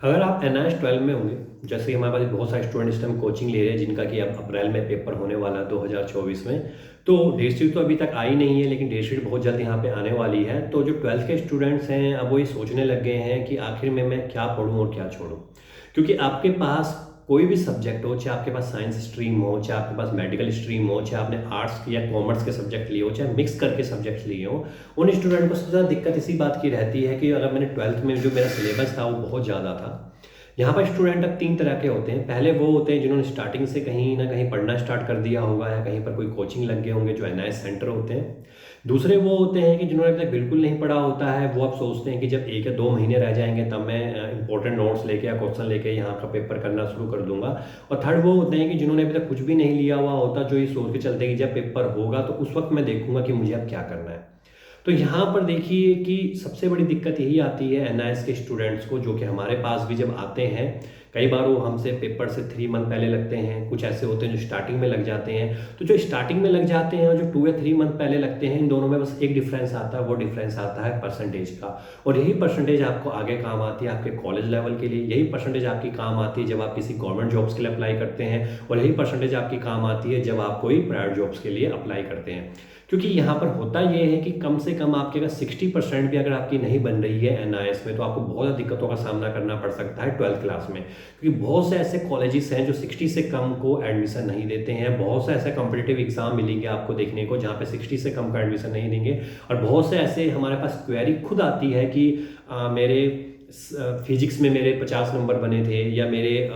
अगर आप एनआईएस 12 में होंगे, जैसे कि हमारे पास बहुत सारे स्टूडेंट इस टाइम कोचिंग ले रहे हैं जिनका कि अब अप्रैल में पेपर होने वाला है 2024 में। तो डेट शीट तो अभी तक आई नहीं है, लेकिन डेट शीट बहुत जल्द यहाँ पे आने वाली है। तो जो 12th के स्टूडेंट्स हैं अब वो ये सोचने लग गए हैं कि आखिर में मैं क्या पढ़ूँ और क्या छोड़ूँ। क्योंकि आपके पास कोई भी सब्जेक्ट हो, चाहे आपके पास साइंस स्ट्रीम हो, चाहे आपके पास मेडिकल स्ट्रीम हो, चाहे आपने आर्ट्स या कॉमर्स के सब्जेक्ट लिए हो, चाहे मिक्स करके सब्जेक्ट्स लिए हो, उन स्टूडेंट को सबसे ज़्यादा दिक्कत इसी बात की रहती है कि अगर मैंने 12th में जो मेरा सिलेबस था वो बहुत ज़्यादा था। यहाँ पर स्टूडेंट अब 3 तरह के होते हैं। पहले वो होते हैं जिन्होंने स्टार्टिंग से कहीं न कहीं पढ़ना स्टार्ट कर दिया होगा या कहीं पर कोई कोचिंग लग गए होंगे, जो एनआईएस सेंटर होते हैं। दूसरे वो होते हैं कि जिन्होंने अभी तक बिल्कुल नहीं पढ़ा होता है, वो अब सोचते हैं कि जब 1 या 2 महीने रह जाएँगे तब मैं इंपॉर्टेंट नोट्स लेके या क्वेश्चन लेके यहाँ का पेपर करना शुरू कर दूँगा। और थर्ड वो होते हैं कि जिन्होंने अभी तक कुछ भी नहीं लिया हुआ होता, जो ये सोच के चलते हैं कि जब पेपर होगा तो उस वक़्त मैं देखूँगा कि मुझे अब क्या करना है। तो यहाँ पर देखिए कि सबसे बड़ी दिक्कत यही आती है एनआईएस के स्टूडेंट्स को, जो कि हमारे पास भी जब आते हैं, कई बार वो हमसे पेपर से 3 मंथ पहले लगते हैं, कुछ ऐसे होते हैं जो स्टार्टिंग में लग जाते हैं। तो जो स्टार्टिंग में लग जाते हैं और जो 2 या 3 मंथ पहले लगते हैं, इन दोनों में बस एक डिफरेंस आता है, वो डिफरेंस आता है परसेंटेज का। और यही परसेंटेज आपको आगे काम आती है आपके कॉलेज लेवल के लिए, यही परसेंटेज आपकी काम आती है जब आप किसी गवर्नमेंट जॉब्स के लिए अप्लाई करते हैं, और यही परसेंटेज आपकी काम आती है जब आप कोई प्राइवेट जॉब्स के लिए अप्लाई करते हैं। क्योंकि यहाँ पर होता ये है कि कम से कम आपके अगर 60% भी अगर आपकी नहीं बन रही है एनआईएस में, तो आपको बहुत ज़्यादा दिक्कतों का सामना करना पड़ सकता है 12th क्लास में। क्योंकि बहुत से ऐसे कॉलेजेस हैं जो 60 से कम को एडमिशन नहीं देते हैं। बहुत से ऐसे कॉम्पिटिटिव एग्जाम मिलेंगे आपको देखने को जहाँ पे 60 से कम का एडमिशन नहीं देंगे। और बहुत से ऐसे हमारे पास क्वेरी खुद आती है कि मेरे फिजिक्स में मेरे 50 नंबर बने थे, या मेरे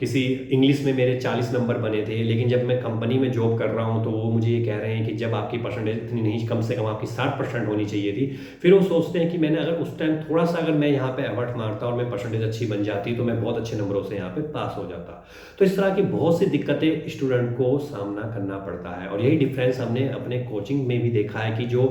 किसी इंग्लिश में मेरे 40 नंबर बने थे, लेकिन जब मैं कंपनी में जॉब कर रहा हूँ तो वो मुझे ये कह रहे हैं कि जब आपकी परसेंटेज इतनी नहीं, कम से कम आपकी 60% होनी चाहिए थी। फिर वो सोचते हैं कि मैंने अगर उस टाइम थोड़ा सा अगर मैं यहाँ पे एफर्ट मारता और मैं परसेंटेज अच्छी बन जाती तो मैं बहुत अच्छे नंबरों से यहाँ पे पास हो जाता। तो इस तरह की बहुत सी दिक्कतें स्टूडेंट को सामना करना पड़ता है, और यही डिफरेंस हमने अपने कोचिंग में भी देखा है कि जो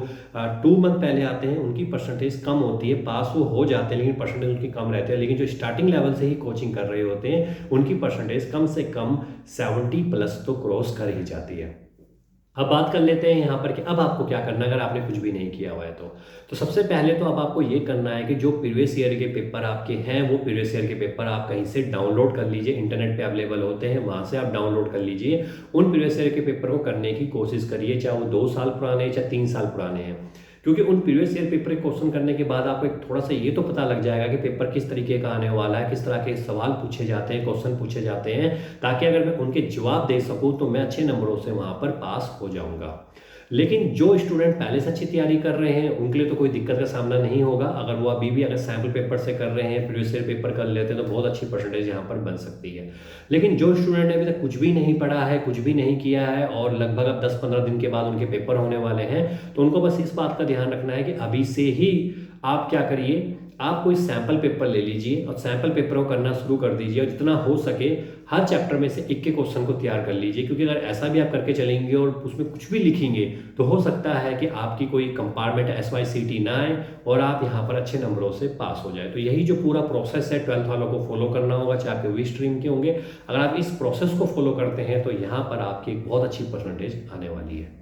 2 मंथ पहले आते हैं उनकी परसेंटेज कम होती है, पास वो हो जाते हैं लेकिन परसेंटेज उनकी कम रहते हैं। लेकिन जो स्टार्टिंग लेवल से ही कोचिंग कर रहे होते हैं उनकी परसेंटेज कम से कम 70+ तो क्रॉस कर ही जाती है। अब बात कर लेते हैं यहाँ पर कि अब आपको क्या करना है अगर आपने कुछ भी नहीं किया हुआ है तो सबसे पहले तो अब आपको ये करना है कि जो प्रीवियस ईयर के पेपर आपके हैं, वो प्रीवियस ईयर के पेपर आप कहीं से डाउनलोड कर लीजिए। इंटरनेट पे अवेलेबल होते हैं, वहाँ से आप डाउनलोड कर लीजिए। उन प्रीवियस ईयर के पेपर को करने की कोशिश करिए, चाहे वो 2 साल पुराने चाहे 3 साल पुराने हैं। क्योंकि उन प्रीवियस ईयर पेपर के क्वेश्चन करने के बाद आपको एक थोड़ा सा ये तो पता लग जाएगा कि पेपर किस तरीके का आने वाला है, किस तरह के सवाल पूछे जाते हैं, क्वेश्चन पूछे जाते हैं, ताकि अगर मैं उनके जवाब दे सकूं तो मैं अच्छे नंबरों से वहां पर पास हो जाऊंगा। लेकिन जो स्टूडेंट पहले से अच्छी तैयारी कर रहे हैं उनके लिए तो कोई दिक्कत का सामना नहीं होगा। अगर वो अभी भी अगर सैम्पल पेपर से कर रहे हैं, प्रीवियस ईयर पेपर कर लेते हैं, तो बहुत अच्छी परसेंटेज यहाँ पर बन सकती है। लेकिन जो स्टूडेंट ने अभी तक कुछ भी नहीं पढ़ा है, कुछ भी नहीं किया है, और लगभग अब 10-15 दिन के बाद उनके पेपर होने वाले हैं, तो उनको बस इस बात का ध्यान रखना है कि अभी से ही आप क्या करिए, आप कोई सैम्पल पेपर ले लीजिए और सैम्पल पेपर को करना शुरू कर दीजिए, और जितना हो सके हर चैप्टर में से एक के क्वेश्चन को तैयार कर लीजिए। क्योंकि अगर ऐसा भी आप करके चलेंगे और उसमें कुछ भी लिखेंगे तो हो सकता है कि आपकी कोई कंपार्टमेंट SYCT ना आए और आप यहाँ पर अच्छे नंबरों से पास हो जाए। तो यही जो पूरा प्रोसेस है 12th वालों को फॉलो करना होगा, चाहे आपके विश स्ट्रीम के होंगे। अगर आप इस प्रोसेस को फॉलो करते हैं तो यहाँ पर आपकी एक बहुत अच्छी परसेंटेज आने वाली है।